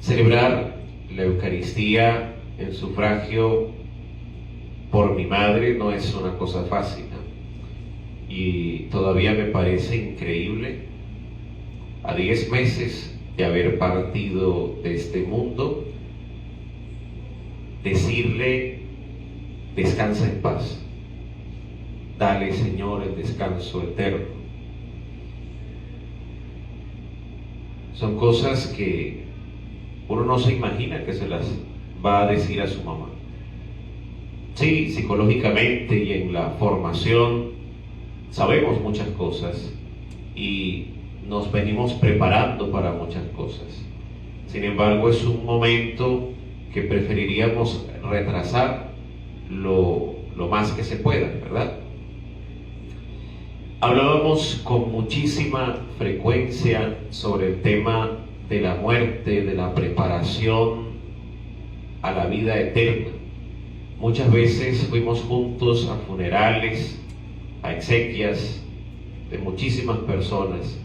Celebrar la Eucaristía en sufragio por mi madre no es una cosa fácil, ¿no? Y todavía me parece increíble, a 10 meses de haber partido de este mundo, decirle: descansa en paz, dale, Señor, el descanso eterno. Son cosas que uno no se imagina que se las va a decir a su mamá. Sí, psicológicamente y en la formación sabemos muchas cosas y nos venimos preparando para muchas cosas. Sin embargo, es un momento que preferiríamos retrasar lo más que se pueda, ¿verdad? Hablábamos con muchísima frecuencia sobre el tema de la muerte, de la preparación a la vida eterna. Muchas veces fuimos juntos a funerales, a exequias de muchísimas personas.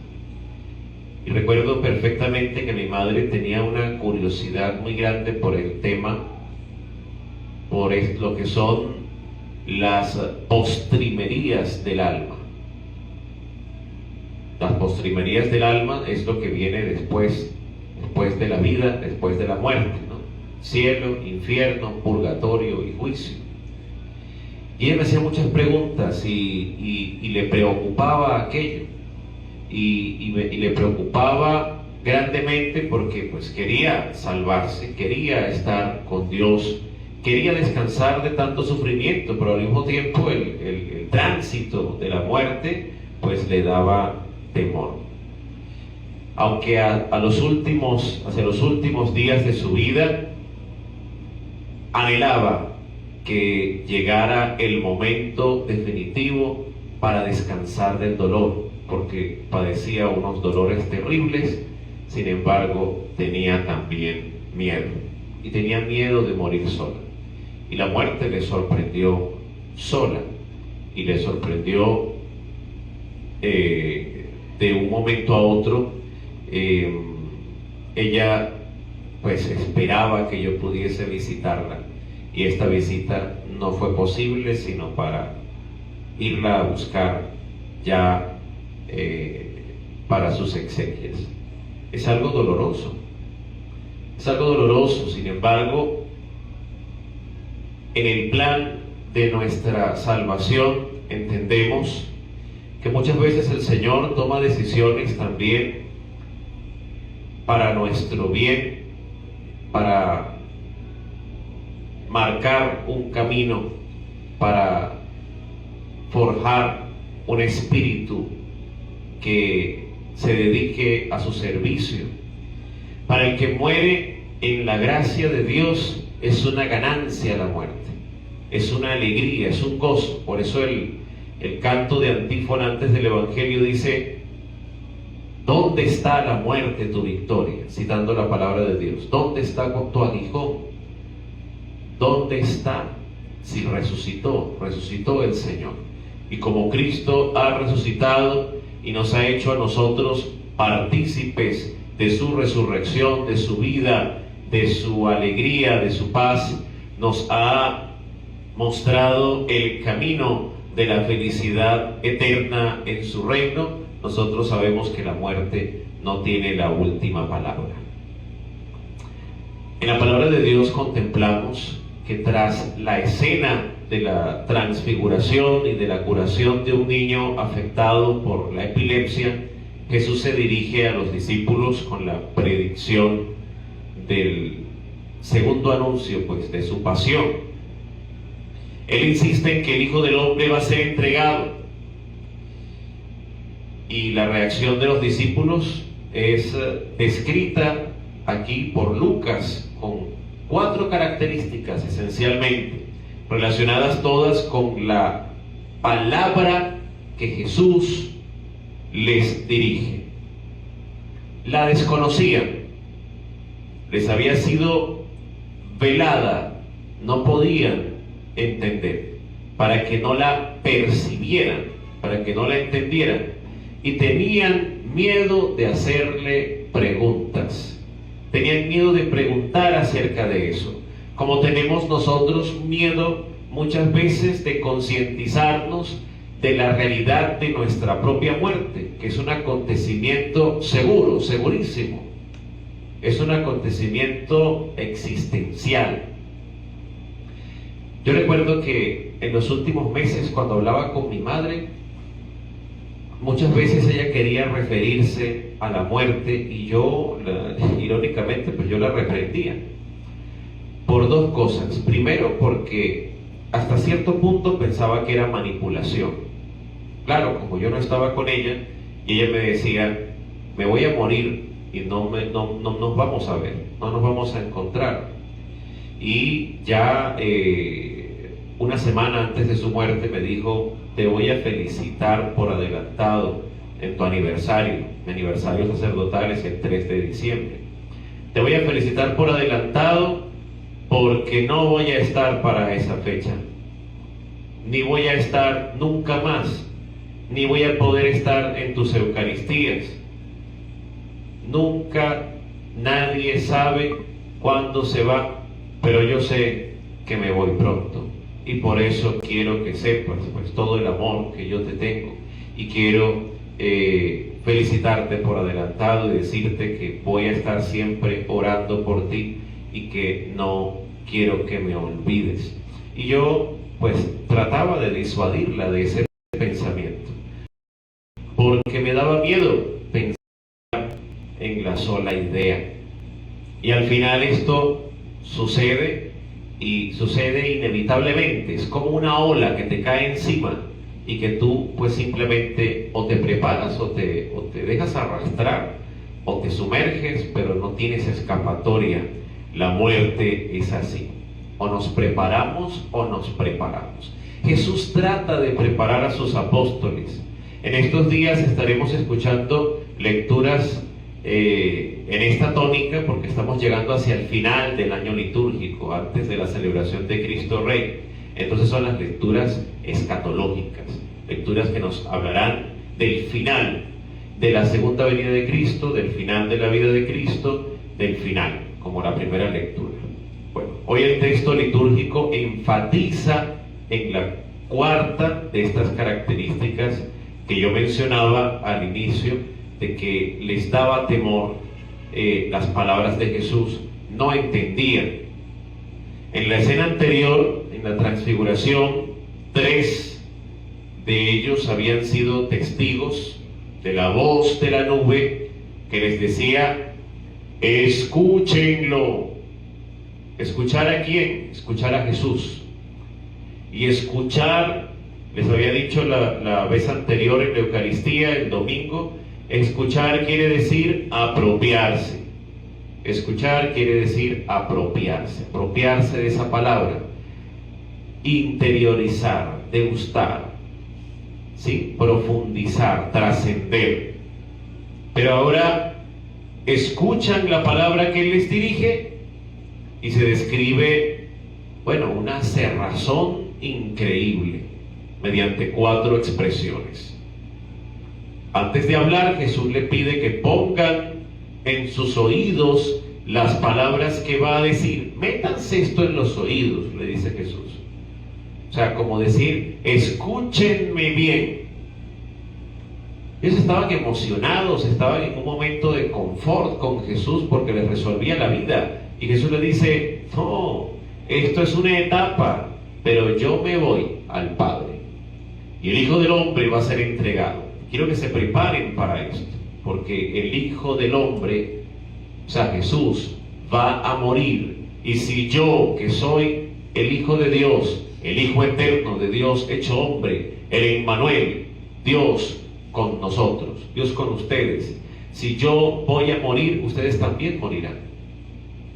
Y recuerdo perfectamente que mi madre tenía una curiosidad muy grande por el tema, por lo que son las postrimerías del alma. Las postrimerías del alma es lo que viene después de la vida, después de la muerte, ¿no? Cielo, infierno, purgatorio y juicio. Y ella me hacía muchas preguntas y le preocupaba aquello. Y le preocupaba grandemente porque pues quería salvarse, quería estar con Dios, quería descansar de tanto sufrimiento, pero al mismo tiempo el tránsito de la muerte pues le daba temor. Aunque hacia los últimos días de su vida anhelaba que llegara el momento definitivo para descansar del dolor, porque padecía unos dolores terribles. Sin embargo, tenía también miedo, y tenía miedo de morir sola. Y la muerte le sorprendió sola, y le sorprendió de un momento a otro. Ella pues esperaba que yo pudiese visitarla, y esta visita no fue posible sino para irla a buscar ya para sus exequias. Es algo doloroso, sin embargo, en el plan de nuestra salvación entendemos que muchas veces el Señor toma decisiones también para nuestro bien, para marcar un camino, para forjar un espíritu que se dedique a su servicio. Para el que muere en la gracia de Dios es una ganancia la muerte, es una alegría, es un gozo. Por eso el canto de antífona antes del Evangelio dice: ¿dónde está la muerte tu victoria? Citando la palabra de Dios. ¿Dónde está tu aguijón? ¿Dónde está? Si resucitó el Señor. Y como Cristo ha resucitado y nos ha hecho a nosotros partícipes de su resurrección, de su vida, de su alegría, de su paz, nos ha mostrado el camino de la felicidad eterna en su reino. Nosotros sabemos que la muerte no tiene la última palabra. En la palabra de Dios contemplamos que tras la escena de la transfiguración y de la curación de un niño afectado por la epilepsia, Jesús se dirige a los discípulos con la predicción del segundo anuncio, pues, de su pasión. Él insiste en que el Hijo del Hombre va a ser entregado, y la reacción de los discípulos es descrita aquí por Lucas con 4 características esencialmente, relacionadas todas con la palabra que Jesús les dirige. La desconocían, les había sido velada, no podían entender, para que no la percibieran, para que no la entendieran, y tenían miedo de hacerle preguntas, tenían miedo de preguntar acerca de eso, como tenemos nosotros miedo muchas veces de concientizarnos de la realidad de nuestra propia muerte, que es un acontecimiento seguro, segurísimo. Es un acontecimiento existencial. Yo recuerdo que en los últimos meses, cuando hablaba con mi madre, muchas veces ella quería referirse a la muerte y yo, irónicamente, pues yo la reprendía. Por dos cosas. Primero, porque hasta cierto punto pensaba que era manipulación. Claro, como yo no estaba con ella y ella me decía, me voy a morir y no nos vamos a ver, no nos vamos a encontrar. Y ya una semana antes de su muerte me dijo, te voy a felicitar por adelantado en tu aniversario. Mi aniversario sacerdotal es el 3 de diciembre. Te voy a felicitar por adelantado porque no voy a estar para esa fecha. Ni voy a estar nunca más. Ni voy a poder estar en tus Eucaristías. Nunca, nadie sabe cuándo se va, pero yo sé que me voy pronto. Y por eso quiero que sepas pues todo el amor que yo te tengo. Y quiero felicitarte por adelantado y decirte que voy a estar siempre orando por ti y que no quiero que me olvides. Y yo pues trataba de disuadirla de ese pensamiento, porque me daba miedo pensar en la sola idea. Y al final esto sucede, y sucede inevitablemente. Es como una ola que te cae encima y que tú pues simplemente o te preparas o te dejas arrastrar o te sumerges, pero no tienes escapatoria. La muerte es así. O nos preparamos o nos preparamos. Jesús trata de preparar a sus apóstoles. En estos días estaremos escuchando lecturas en esta tónica, porque estamos llegando hacia el final del año litúrgico, antes de la celebración de Cristo Rey. Entonces son las lecturas escatológicas, lecturas que nos hablarán del final de la segunda venida de Cristo, del final de la vida de Cristo, del final, como la primera lectura. Bueno, hoy el texto litúrgico enfatiza en la cuarta de estas características que yo mencionaba al inicio, de que les daba temor las palabras de Jesús, no entendían. En la escena anterior, en la transfiguración, 3 de ellos habían sido testigos de la voz de la nube que les decía, escúchenlo. ¿Escuchar a quién? Escuchar a Jesús. Y escuchar, les había dicho la vez anterior en la Eucaristía, el domingo, escuchar quiere decir apropiarse. Escuchar quiere decir apropiarse de esa palabra. Interiorizar, degustar, ¿sí? Profundizar, trascender. Pero ahora escuchan la palabra que Él les dirige y se describe, bueno, una cerrazón increíble mediante 4 expresiones. Antes de hablar, Jesús le pide que pongan en sus oídos las palabras que va a decir. Métanse esto en los oídos, le dice Jesús. O sea, como decir, escúchenme bien. Ellos estaban emocionados, estaban en un momento de confort con Jesús porque les resolvía la vida. Y Jesús le dice, no, esto es una etapa, pero yo me voy al Padre. Y el Hijo del Hombre va a ser entregado. Quiero que se preparen para esto, porque el Hijo del Hombre, o sea, Jesús, va a morir. Y si yo, que soy el Hijo de Dios, el Hijo eterno de Dios hecho hombre, el Emmanuel, Dios con nosotros, Dios con ustedes, si yo voy a morir, ustedes también morirán.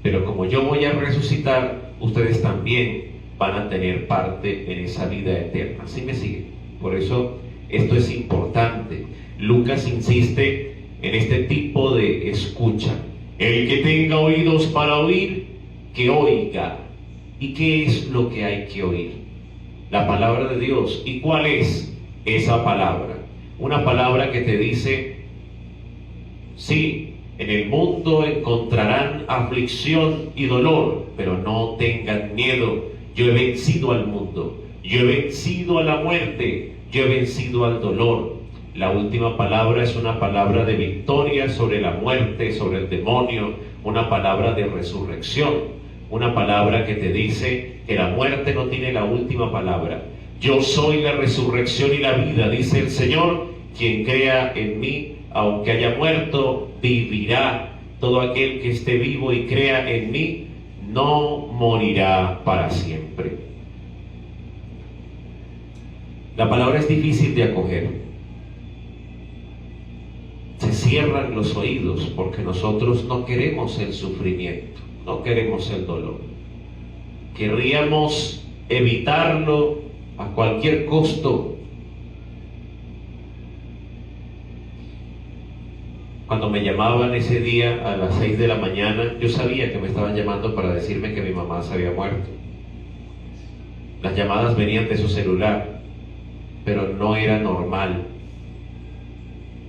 Pero como yo voy a resucitar, ustedes también van a tener parte en esa vida eterna. ¿Sí me siguen? Por eso esto es importante. Lucas insiste en este tipo de escucha. El que tenga oídos para oír, que oiga. ¿Y qué es lo que hay que oír? La palabra de Dios. ¿Y cuál es esa palabra? Una palabra que te dice, sí, En el mundo encontrarán aflicción y dolor, pero no tengan miedo. Yo he vencido al mundo, yo he vencido a la muerte, yo he vencido al dolor. La última palabra es una palabra de victoria sobre la muerte, sobre el demonio, una palabra de resurrección, una palabra que te dice que la muerte no tiene la última palabra. Yo soy la resurrección y la vida, dice el Señor. Quien crea en mí, aunque haya muerto, vivirá. Todo aquel que esté vivo y crea en mí, no morirá para siempre. La palabra es difícil de acoger. Se cierran los oídos porque nosotros no queremos el sufrimiento, no queremos el dolor. Querríamos evitarlo a cualquier costo. Cuando me llamaban ese día a las 6 de la mañana, yo sabía que me estaban llamando para decirme que mi mamá se había muerto. Las llamadas venían de su celular, pero no era normal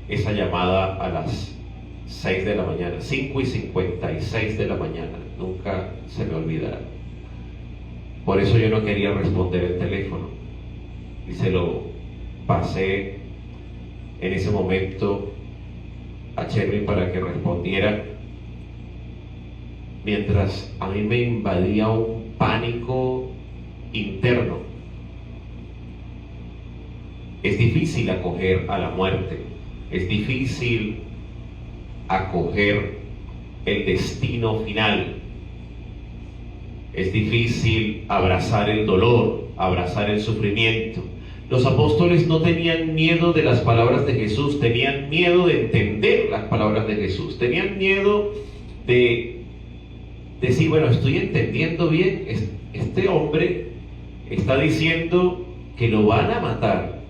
esa llamada a las 6 de la mañana, 5:56 de la mañana, nunca se me olvidará. Por eso yo no quería responder el teléfono y se lo pasé en ese momento a Cherry para que respondiera, mientras a mí me invadía un pánico interno. Es difícil acoger a la muerte, es difícil acoger el destino final, es difícil abrazar el dolor, abrazar el sufrimiento. Los apóstoles no tenían miedo de las palabras de Jesús, tenían miedo de entender las palabras de Jesús, tenían miedo de decir, bueno, estoy entendiendo bien, este hombre está diciendo que lo van a matar,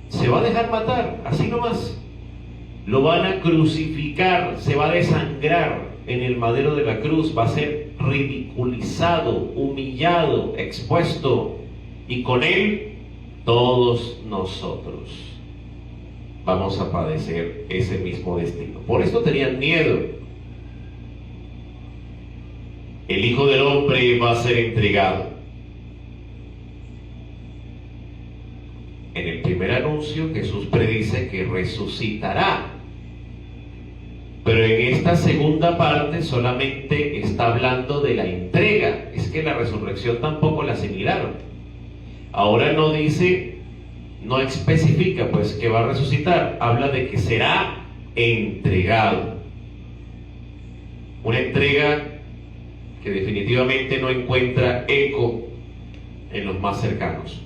se va a dejar matar, así nomás, lo van a crucificar, se va a desangrar en el madero de la cruz, va a ser ridiculizado, humillado, expuesto, y con él todos nosotros vamos a padecer ese mismo destino. Por esto tenían miedo. El Hijo del Hombre va a ser entregado. En el primer anuncio Jesús predice que resucitará, pero en esta segunda parte solamente está hablando de la entrega. Es que la resurrección tampoco la asimilaron. Ahora no dice, no especifica pues que va a resucitar, habla de que será entregado. Una entrega que definitivamente no encuentra eco en los más cercanos.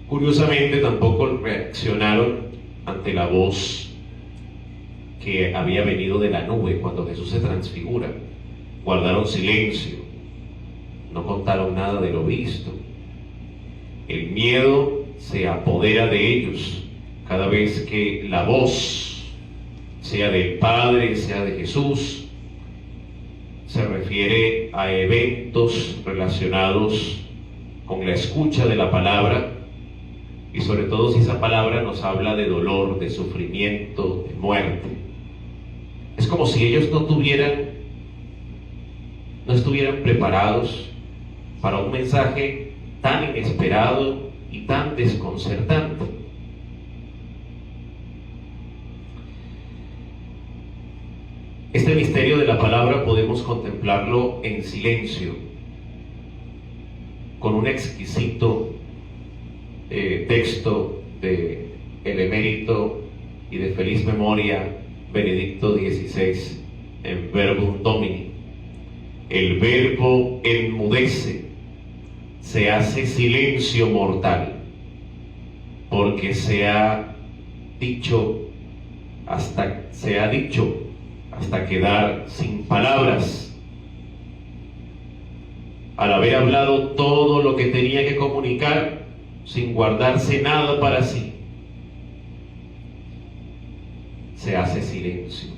Curiosamente tampoco reaccionaron ante la voz que había venido de la nube cuando Jesús se transfigura. Guardaron silencio, no contaron nada de lo visto. El miedo se apodera de ellos cada vez que la voz, sea del Padre, sea de Jesús, se refiere a eventos relacionados con la escucha de la palabra, y sobre todo si esa palabra nos habla de dolor, de sufrimiento, de muerte. Es como si ellos no estuvieran preparados para un mensaje tan inesperado y tan desconcertante. Este misterio de la palabra podemos contemplarlo en silencio, con un exquisito texto de el emérito y de feliz memoria Benedicto XVI en Verbum Domini. El verbo enmudece, se hace silencio mortal, porque se ha dicho hasta quedar sin palabras. Al haber hablado todo lo que tenía que comunicar, sin guardarse nada para sí, se hace silencio.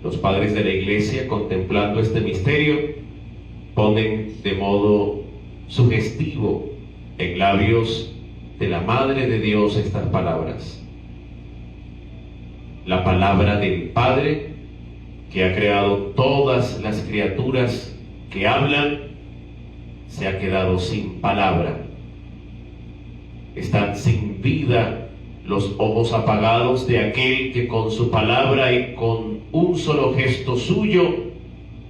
Los padres de la Iglesia, contemplando este misterio, ponen de modo sugestivo en labios de la Madre de Dios estas palabras: la palabra del Padre que ha creado todas las criaturas que hablan, se ha quedado sin palabra. Están sin vida los ojos apagados de aquel que con su palabra y con un solo gesto suyo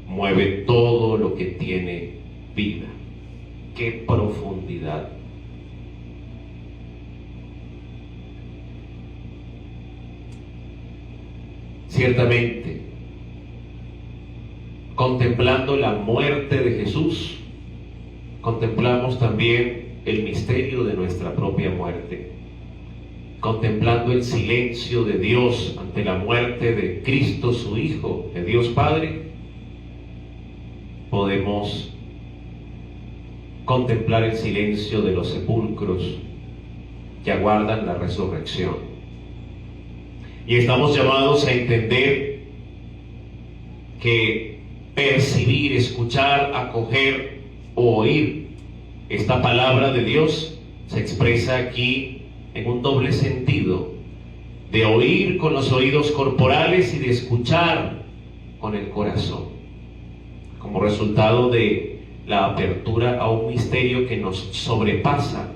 mueve todo lo que tiene vida. ¡Qué profundidad! Ciertamente, contemplando la muerte de Jesús, contemplamos también el misterio de nuestra propia muerte. Contemplando el silencio de Dios ante la muerte de Cristo, su Hijo, de Dios Padre, podemos contemplar el silencio de los sepulcros que aguardan la resurrección. Y estamos llamados a entender que percibir, escuchar, acoger o oír esta palabra de Dios se expresa aquí en un doble sentido, de oír con los oídos corporales y de escuchar con el corazón, como resultado de la apertura a un misterio que nos sobrepasa,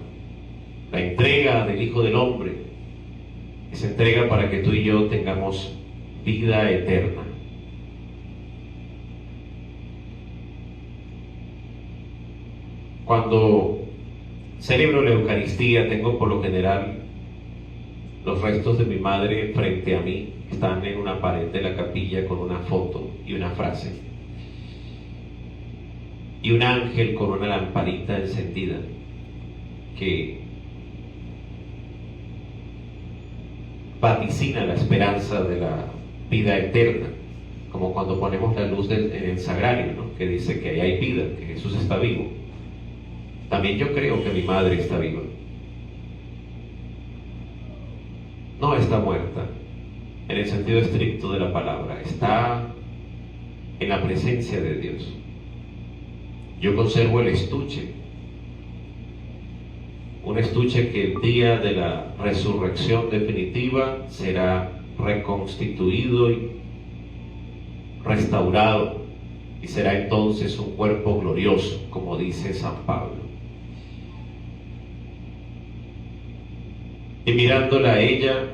la entrega del Hijo del Hombre, que se entrega para que tú y yo tengamos vida eterna. Cuando celebro la Eucaristía, tengo por lo general los restos de mi madre frente a mí, están en una pared de la capilla con una foto y una frase, y un ángel con una lamparita encendida que vaticina la esperanza de la vida eterna, como cuando ponemos la luz en el sagrario, ¿no?, que dice que ahí hay vida, que Jesús está vivo. También yo creo que mi madre está viva. No está muerta en el sentido estricto de la palabra, está en la presencia de Dios. Yo conservo el estuche, un estuche que el día de la resurrección definitiva será reconstituido y restaurado, y será entonces un cuerpo glorioso, como dice San Pablo. Y mirándola a ella,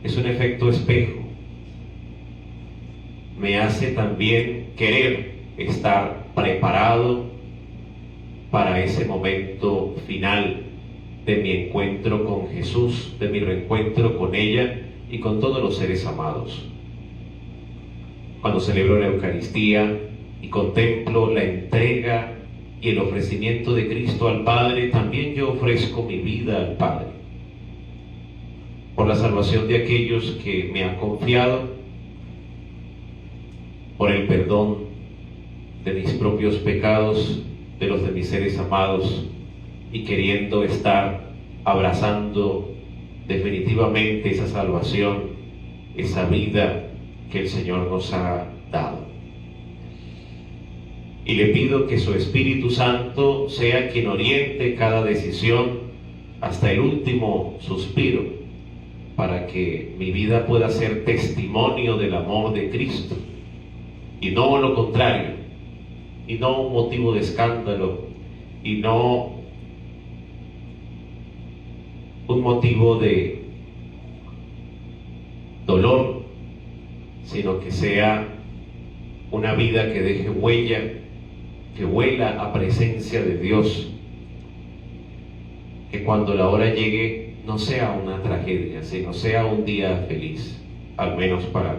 es un efecto espejo. Me hace también querer estar preparado para ese momento final de mi encuentro con Jesús, de mi reencuentro con ella y con todos los seres amados. Cuando celebro la Eucaristía y contemplo la entrega y el ofrecimiento de Cristo al Padre, también yo ofrezco mi vida al Padre, por la salvación de aquellos que me han confiado, por el perdón de mis propios pecados, de los de mis seres amados, y queriendo estar abrazando definitivamente esa salvación, esa vida que el Señor nos ha dado. Y le pido que su Espíritu Santo sea quien oriente cada decisión hasta el último suspiro, para que mi vida pueda ser testimonio del amor de Cristo, y no lo contrario, y no un motivo de escándalo, y no un motivo de dolor, sino que sea una vida que deje huella, que huela a presencia de Dios, que cuando la hora llegue no sea una tragedia, sino sea un día feliz, al menos para mí.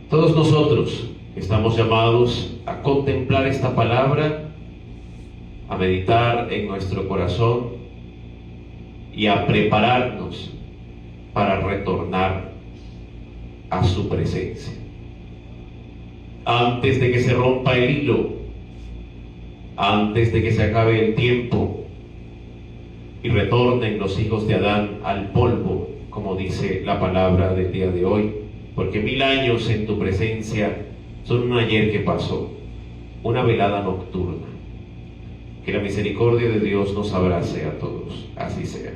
Todos nosotros estamos llamados a contemplar esta palabra, a meditar en nuestro corazón y a prepararnos para retornar a su presencia. Antes de que se rompa el hilo, antes de que se acabe el tiempo y retornen los hijos de Adán al polvo, como dice la palabra del día de hoy, porque 1000 años en tu presencia son un ayer que pasó, una velada nocturna. Que la misericordia de Dios nos abrace a todos, así sea.